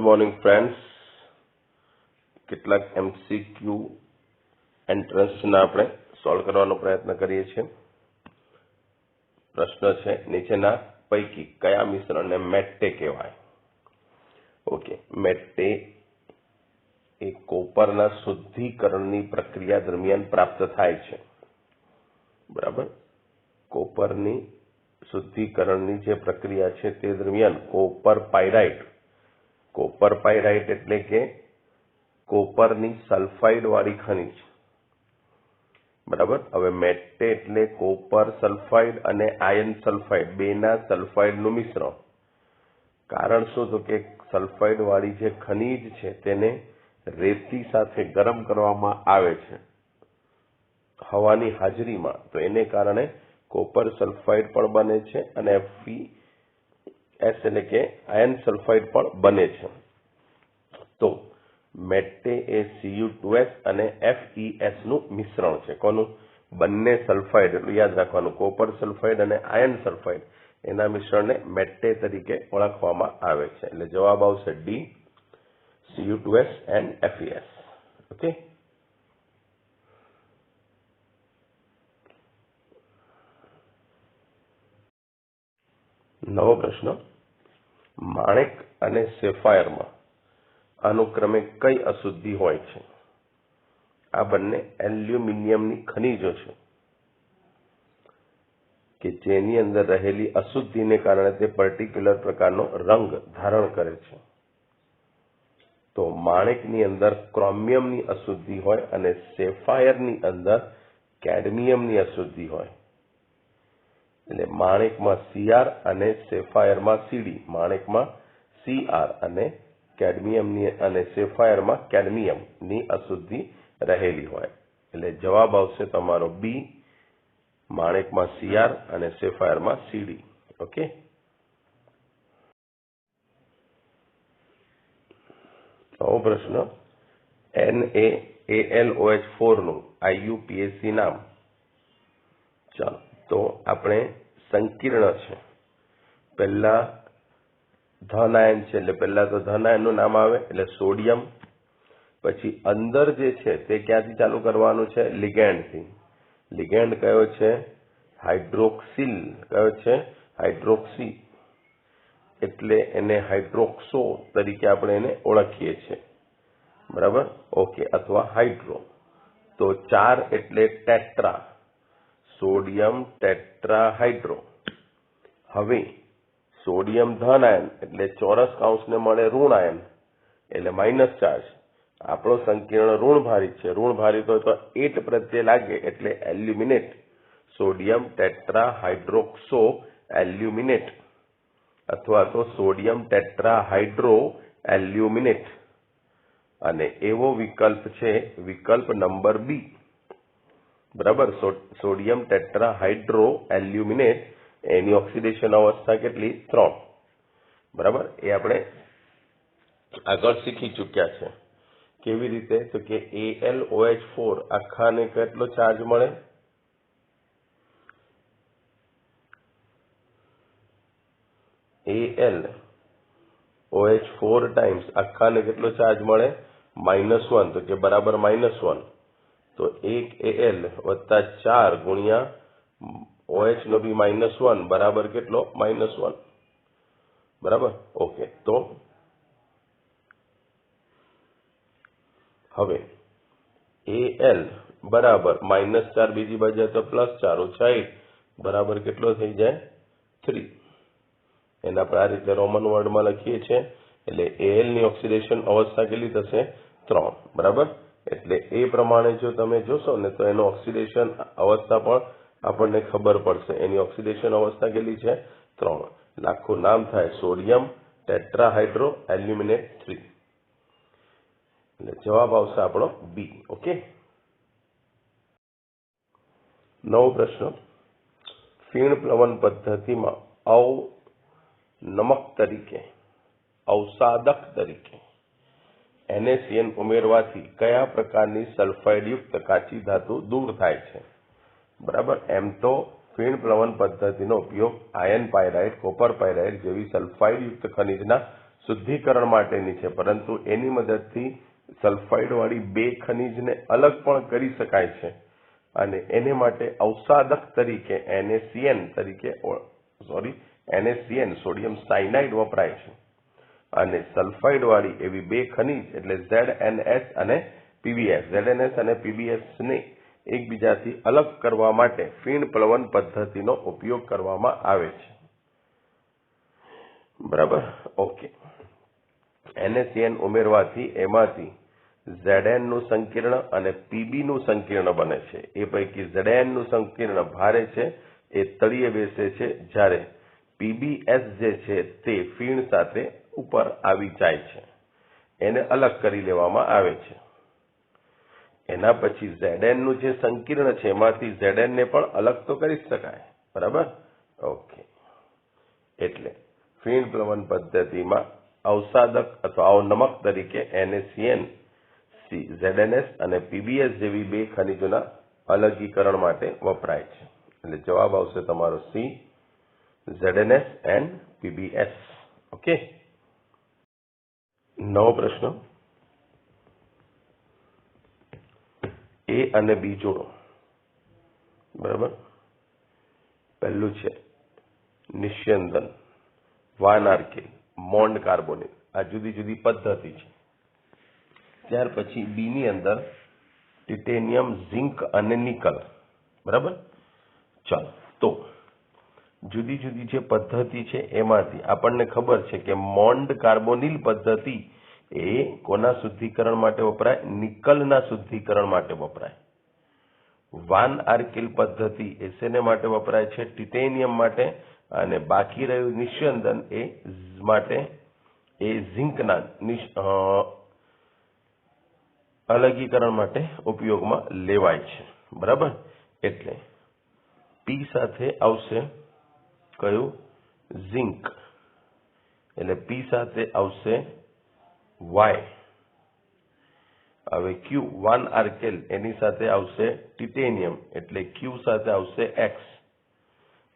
Morning friends, કેટલાક MCQ એન્ટ્રન્સના આપણે solve કરવાનો પ્રયત્ન કરીએ છીએ. પ્રશ્ન છે, નીચેના પૈકી કયા મિશ્રણને મેટ્ટે કહેવાય? ઓકે, મેટ્ટે એ કોપરના શુદ્ધિકરણની પ્રક્રિયા દરમિયાન પ્રાપ્ત થાય છે. બરાબર, કોપરની શુદ્ધિકરણની જે પ્રક્રિયા છે તે દરમિયાન કોપર પાયરાઇટ એટલે કે કોપરની સલ્ફાઇડ વાળી ખનિજ. બરાબર, હવે મેટ્ટે એટલે કોપર સલ્ફાઇડ અને આયર્ન સલ્ફાઇડ બેના સલ્ફાઇડનું મિશ્રણ. કારણ શું? તો કે સલ્ફાઇડ વાળી જે ખનિજ છે તેને રેતી સાથે ગરમ કરવામાં આવે છે હવાની હાજરીમાં, તો એને કારણે કોપર સલ્ફાઇડ પણ બને છે અને FeS એટલે કે આયર્ન સલ્ફાઇડ પણ બને છે. તો મેટ્ટે એ Cu2S અને FeS નું મિશ્રણ છે. કોનું? બંને સલ્ફાઇડ, યાદ રાખવાનું, કોપર સલ્ફાઇડ અને આયર્ન સલ્ફાઇડ, એના મિશ્રણને મેટ્ટે તરીકે ઓળખવામાં આવે છે. એટલે જવાબ આવશે D, Cu2S and FeS. Okay, નવો પ્રશ્ન, માણેક અને સેફાયરમાં અનુક્રમે કઈ અશુદ્ધિ હોય છે? આ બંને એલ્યુમિનિયમની ખનિજો છે કે જેની અંદર રહેલી અશુદ્ધિને કારણે તે પર્ટિક્યુલર પ્રકારનો રંગ ધારણ કરે છે. તો માણેકની અંદર ક્રોમિયમની અશુદ્ધિ હોય અને સેફાયરની અંદર કેડમિયમની અશુદ્ધિ હોય. એટલે માણેકમાં Cr અને સેફાયરમાં Cd, માણેકમાં Cr અને કેડમિયમની અને સેફાયરમાં કેડમિયમની અશુદ્ધિ રહેલી હોય. એટલે જવાબ આવશે તમારો બી, માણેકમાં Cr અને સેફાયરમાં Cd. ઓકે, નવો પ્રશ્ન, NaAlOH4 નું IUPAC નામ. ચાલો, તો આપણે સંકીર્ણ છે, પહેલા ધન આયન છે, એટલે પહેલા તો ધન આયનનું નામ આવે એટલે સોડિયમ. પછી અંદર જે છે તે ક્યાંથી ચાલુ કરવાનું છે? લિગેન્ડથી. લિગેન્ડ કયો છે? હાઇડ્રોક્સિલ. કયો છે? હાઇડ્રોક્સી. એટલે એને હાઇડ્રોક્સો તરીકે આપણે એને ઓળખીએ છીએ. બરાબર, ઓકે, અથવા હાઇડ્રો. તો 4 એટલે ટેટ્રા, સોડિયમ ટેટ્રાહાઇડ્રો. હવે સોડિયમ ધન આયન એટલે ચોરસ કાઉન્સને મળે ઋણ આયન એટલે માઇનસ ચાર્જ. આપણો સંકીર્ણ ઋણભારિત છે, ઋણભારિત હોય તો 8 પ્રત્યે લાગે એટલે એલ્યુમિનેટ, સોડિયમ ટેટ્રાહાઇડ્રોક્સો એલ્યુમિનેટ અથવા તો સોડિયમ ટેટ્રાહાઇડ્રો એલ્યુમિનેટ. અને એવો વિકલ્પ છે વિકલ્પ નંબર બી. બરાબર, સોડિયમ ટેટ્રાહાઇડ્રો એલ્યુમિનેટ, એની ઓક્સિડેશન અવસ્થા કેટલી? 3. બરાબર, એ આપણે આગળ શીખી ચૂક્યા છે. કેવી રીતે? તો કે AlOH4 આખાને કેટલો ચાર્જ મળે? AlOH4 ટાઈમ્સ આખાને કેટલો ચાર્જ મળે? -1. તો કે બરાબર -1. તો 1 Al વત્તા 4 ગુણ્યા OH નો બી -1 બરાબર કેટલો? -1. બરાબર, ઓકે. તો હવે Al બરાબર -4 બીજી બાજુ તો +4 ઓછા 8 બરાબર કેટલો થઈ જાય? 3. એના આપણે આ રીતે રોમન વર્ડમાં લખીએ છીએ. એટલે Al ની ઓક્સિડેશન અવસ્થા કેટલી થશે? 3. બરાબર, એટલે એ પ્રમાણે જો તમે જોશો ને તો એનો ઓક્સિડેશન અવસ્થા પણ આપણને ખબર પડશે. એની ઓક્સિડેશન અવસ્થા કેટલી છે? 3. એટલે આખું નામ થાય સોડિયમ ટેટ્રાહાઇડ્રો એલ્યુમિનેટ 3. એટલે જવાબ આવશે આપણો બી. ઓકે, નવો પ્રશ્ન, ફીણ પ્લવન પદ્ધતિમાં અવસાદક તરીકે NaCN ઉમેરવાથી કયા પ્રકારની સલ્ફાઇડયુક્ત કાચી ધાતુ દૂર થાય છે? બરાબર, એમ તો ફીણ પ્લવન પદ્ધતિનો ઉપયોગ આયર્ન પાયરાઇડ, કોપર પાયરાઇડ જેવી સલ્ફાઇડયુક્ત ખનિજના શુદ્ધિકરણ માટેની છે, પરંતુ એની મદદથી સલ્ફાઇડ વાળી 2 ખનિજને અલગ પણ કરી શકાય છે અને એને માટે અવસાદક તરીકે NaCN સોડિયમ સાયનાઇડ વપરાય છે અને સલ્ફાઇડ વાળી એવી 2 ખનિજ એટલે ZNS અને PbS ને એકબીજાથી અલગ કરવા માટે ફીણ પ્લવન પદ્ધતિનો ઉપયોગ કરવામાં આવે છે. બરાબર, ઓકે. NaCN ઉમેરવાથી એમાંથી Zn નું સંકીર્ણ અને Pb નું સંકીર્ણ બને છે. એ પૈકી Zn નું સંકીર્ણ ભારે છે, એ તળિયે બેસે છે, જ્યારે PbS જે છે તે ફીણ સાથે ઉપર આવી જાય છે, એને અલગ કરી લેવામાં આવે છે. એના પછી Zn નું જે સંકીર્ણ છે એમાંથી Zn ને પણ અલગ તો કરી શકાય. બરાબર, ઓકે. એટલે ફીણ પ્લવન પદ્ધતિમાં અવસાદક અથવા અવનમક તરીકે NaCN, ZNS અને PbS જેવી 2 ખનિજોના અલગીકરણ માટે વપરાય છે. એટલે જવાબ આવશે તમારો C, ZNS and PbS. Okay. 9 પ્રશ્ન. A અને B જોડો. બરાબર, પહેલું છે નિસ્યંદન, વાનાર્કિલ, મોન્ડ કાર્બોનિલ. આ જુદી જુદી પદ્ધતિ છે. ત્યાર પછી બી ની અંદર ટિટેનિયમ, ઝિંક અને નિકલ. બરાબર, ચાલો. તો જુદી જુદી જે પદ્ધતિ છે એમાંથી આપણને ખબર છે કે મોન્ડ કાર્બોનિલ પદ્ધતિ એ કોના શુદ્ધિકરણ માટે વપરાય? નિકલના શુદ્ધિકરણ માટે વપરાય. વાન આર્કિલ પદ્ધતિ એ શેને માટે વપરાય છે? ટિટેનિયમ માટે. અને બાકી રહ્યું નિસ્યંદન એ માટે એ ઝિંકના અલગીકરણ માટે ઉપયોગમાં લેવાય છે. બરાબર, એટલે પી સાથે આવશે કયું? ઝિંક. એટલે પી સાથે આવશે વાય. હવે ક્યુ વાન આર્કેલ એની સાથે આવશે ટિટેનિયમ, એટલે ક્યુ સાથે આવશે એક્સ.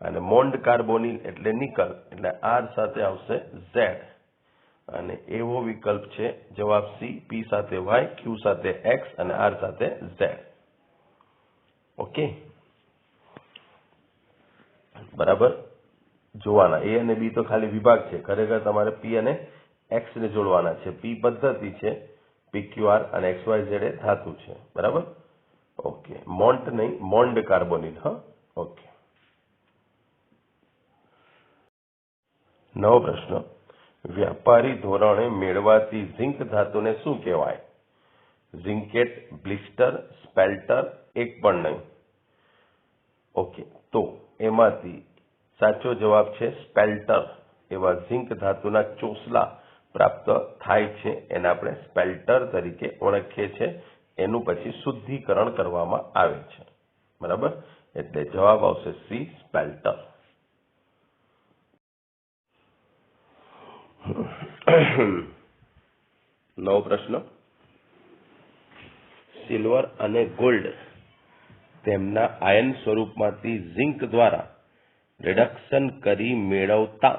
અને મોન્ડ કાર્બોનિલ એટલે નિકલ, એટલે આર સાથે આવશે ઝેડ. અને એવો વિકલ્પ છે જવાબ સી, પી સાથે વાય, ક્યુ સાથે એક્સ અને આર સાથે ઝેડ. ઓકે, બરાબર. જોવાના એ અને બી તો ખાલી વિભાગ છે, ખરેખર તમારે પી અને એક્સ ને જોડવાના છે. પી પદ્ધતિ છે, PQR અને XYZ એ ધાતુ છે. બરાબર, ઓકે. મોન્ટ નહીં, મોન્ડ કાર્બોનિલ. હા, ઓકે. 9 પ્રશ્ન. વ્યાપારી ધોરણે મેળવાતી ઝિંક ધાતુને શું કહેવાય? ઝિંકેટ, બ્લિસ્ટર, સ્પેલ્ટર, એક પણ નહીં. ઓકે, તો એમાંથી સાચો જવાબ છે સ્પેલ્ટર. એવા ઝિંક ધાતુના ચોસલા પ્રાપ્ત થાય છે, એને આપણે સ્પેલ્ટર તરીકે ઓળખીએ છીએ. એનું પછી શુદ્ધિકરણ કરવામાં આવે છે. બરાબર, એટલે જવાબ આવશે સી, સ્પેલ્ટર. 9 પ્રશ્ન. સિલ્વર અને ગોલ્ડ તેમના આયન સ્વરૂપમાંથી ઝિંક દ્વારા રિડક્શન કરી મેળવતા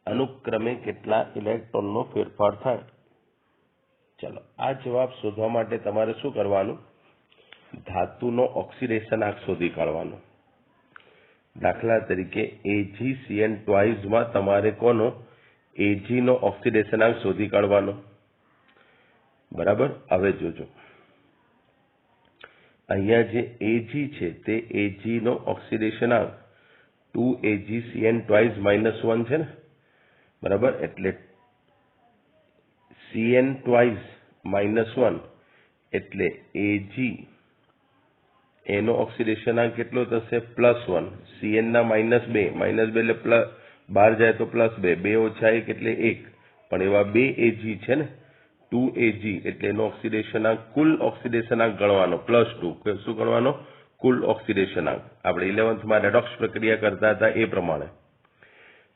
અનુક્રમે કેટલા ઇલેક્ટ્રોનનો ફેરફાર થાય? ચલો, આ જવાબ શોધવા માટે તમારે શું કરવાનું? ધાતુનો ઓક્સિડેશનાંક શોધી કાઢવાનો. દાખલા તરીકે AgCN ટ્વાઇઝમાં તમારે કોનો? Ag નો ઓક્સિડેશનાંક શોધી કાઢવાનો. બરાબર, હવે જોજો, અહીંયા જે Ag છે તે Ag નો ઓક્સિડેશનાંક 2AgCN ટ્વાઇઝ -1 છે ને. બરાબર, એટલે CN ટ્વાઇઝ -1 એટલે Ag એનો ઓક્સિડેશનાંક કેટલો થશે? +1. CN ના -2 એટલે બહાર જાય તો +2, 2 ઓછા 1 એટલે 1. પણ એવા 2 Ag છે ને, 2Ag એટલે એનો ઓક્સિડેશનાંક, કુલ ઓક્સિડેશનાંક ગણવાનો +2. શું ગણવાનો? કુલ ઓક્સિડેશનાંક. આપણે 11th માં રેડોક્સ પ્રક્રિયા કરતા હતા એ પ્રમાણે.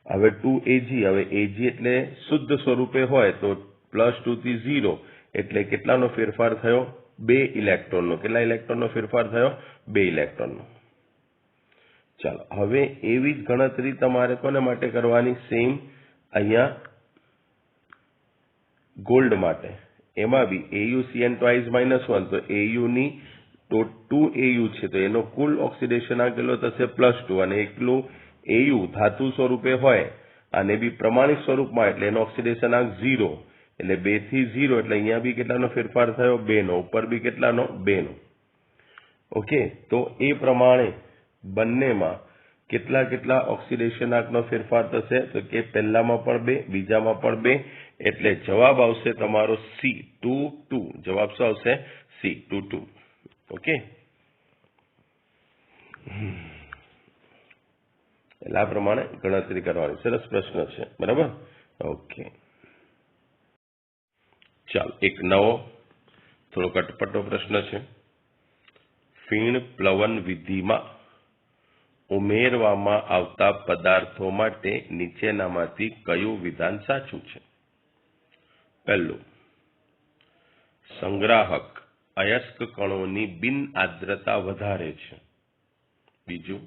હવે 2Ag, હવે Ag એટલે શુદ્ધ સ્વરૂપે હોય તો +2 થી 0 એટલે કેટલાનો ફેરફાર થયો? 2 ઇલેક્ટ્રોનનો. કેટલા ઇલેક્ટ્રોનનો ફેરફાર થયો? 2 ઇલેક્ટ્રોનનો. ચાલો, હવે એવી જ ગણતરી તમારે કોને માટે કરવાની? સેમ અહીંયા ગોલ્ડ માટે એમાં બી AuCN ટ્વાઇસ -1 તો AU ની 2 AU છે તો એનો કુલ ઓક્સિડેશનાંક કેટલો થશે +2 અને એકલું AU ધાતુ સ્વરૂપે હોય અને બી પ્રમાણિક સ્વરૂપમાં એટલે એનો ઓક્સિડેશનાંક 0 એટલે 2 થી 0 એટલે અહીંયા બી કેટલાનો ફેરફાર થયો 2 નો ઉપર બી કેટલાનો 2 નો ઓકે તો એ પ્રમાણે બંનેમાં કેટલા કેટલા ઓક્સિડેશનાંકનો ફેરફાર થશે તો કે પહેલામાં પણ 2 બીજામાં પણ 2 એટલે જવાબ આવશે તમારો C 2 2 જવાબ શું આવશે C 2 2 ઓકે એટલે આ પ્રમાણે ગણતરી કરવાની સરસ પ્રશ્ન છે બરાબર ઓકે ચાલો એક નવો થોડો કટપટો પ્રશ્ન છે ફીણ પ્લવન વિધિમાં ઉમેરવામાં આવતા પદાર્થો માટે નીચેનામાંથી કયું વિધાન સાચું છે પહેલું સંગ્રાહક અયસ્ક કણોની બિન આદ્રતા વધારે છે બીજું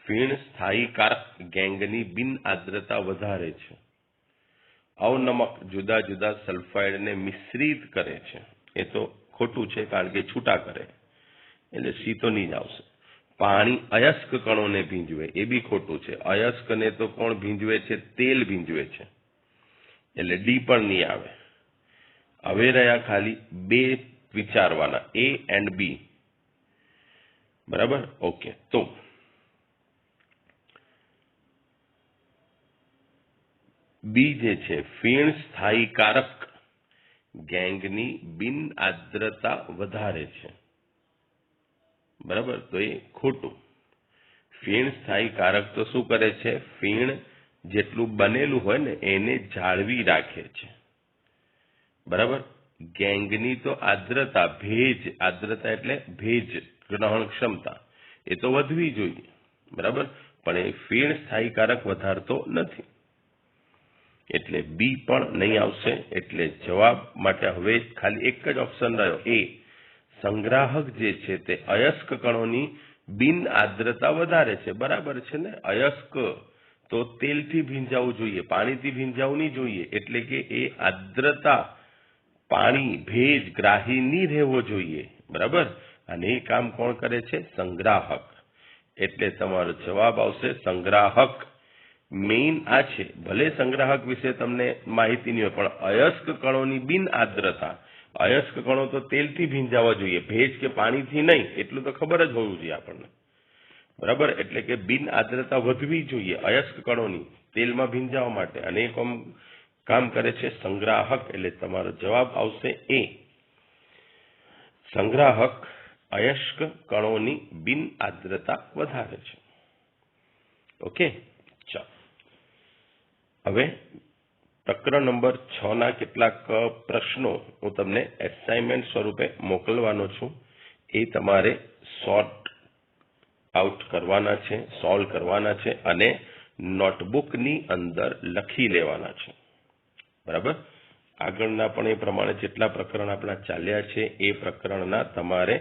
ફીણ સ્થાયીકારક ગેંગની બિન આદ્રતા વધારે છે અવનમક જુદા જુદા સલ્ફાઇડને મિશ્રિત કરે છે એ તો ખોટું છે કારણ કે છૂટા કરે એટલે સી તો નહીં જ આવશે પાણી અયસ્ક કણોને ભીંજવે એ બી ખોટું છે અયસ્કને તો કોણ ભીંજવે છે તેલ ભીંજવે છે એટલે ડી પણ નહીં આવે હવે રહ્યા ખાલી બે વિચારવાના A એન્ડ B બરાબર ઓકે તો બી જે છે ફીણ સ્થાયીકારક ગેંગની બિન આદ્રતા વધારે છે બરાબર તો એ ખોટું ફીણ સ્થાયીકારક તો શું કરે છે ફીણ જેટલું બનેલું હોય ને એને જાળવી રાખે છે બરાબર ગેંગની તો આદ્રતા ભેજ આદ્રતા એટલે ભેજ ગ્રહણ ક્ષમતા એ તો વધવી જોઈએ બરાબર પણ એ ફીણ સ્થાયીકારક વધારતો નથી એટલે બી પણ નહીં આવશે એટલે જવાબ માટે હવે ખાલી એક જ ઓપ્શન રહ્યો એ સંગ્રાહક જે છે તે અયસ્ક કણોની બિન આદ્રતા વધારે છે બરાબર છે ને અયસ્ક તો તેલથી ભીંજાવું જોઈએ પાણીથી ભીંજાવું નહીં જોઈએ એટલે કે એ આદ્રતા પાણી ભેજ ગ્રાહી નહીં રહેવો જોઈએ બરાબર અને એ કામ કોણ કરે છે સંગ્રાહક એટલે તમારો જવાબ આવશે સંગ્રાહક મેઇન આ છે ભલે સંગ્રાહક વિશે તમને માહિતી નહીં હોય પણ અયસ્ક કણોની બિન આદ્રતા અયસ્ક કણો તો તેલથી ભીંજાવા જોઈએ ભેજ કે પાણીથી નહીં એટલું તો ખબર જ હોવું જોઈએ આપણને બરાબર એટલે કે બિન આદ્રતા વધવી જોઈએ અયસ્ક કણોની તેલમાં ભીંજાવા માટે અને એ કામ કરે છે સંગ્રાહક એટલે તમારો જવાબ આવશે એ સંગ્રાહક અયસ્ક કણોની બિન આદ્રતા વધારે છે ઓકે ચાલો હવે પ્રકરણ નંબર 6 ના કેટલાક પ્રશ્નો હું તમને એસાઇનમેન્ટ સ્વરૂપે મોકલવાનો છું એ તમારે સોર્ટ આઉટ કરવાના છે સોલ્વ કરવાના છે અને નોટબુકની અંદર લખી લેવાના છે બરાબર આગળના પણ એ પ્રમાણે જેટલા પ્રકરણ આપણા ચાલ્યા છે એ પ્રકરણના તમારે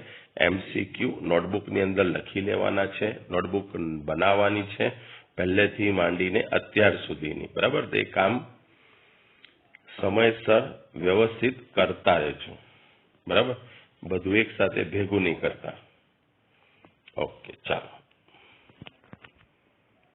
MCQ નોટબુકની અંદર લખી લેવાના છે નોટબુક બનાવવાની છે પહેલેથી માંડીને અત્યાર સુધીની બરાબર તે કામ સમયસર વ્યવસ્થિત કરતા રહેજો બરાબર બધું એક સાથે ભેગું નહીં કરતા ઓકે ચાલો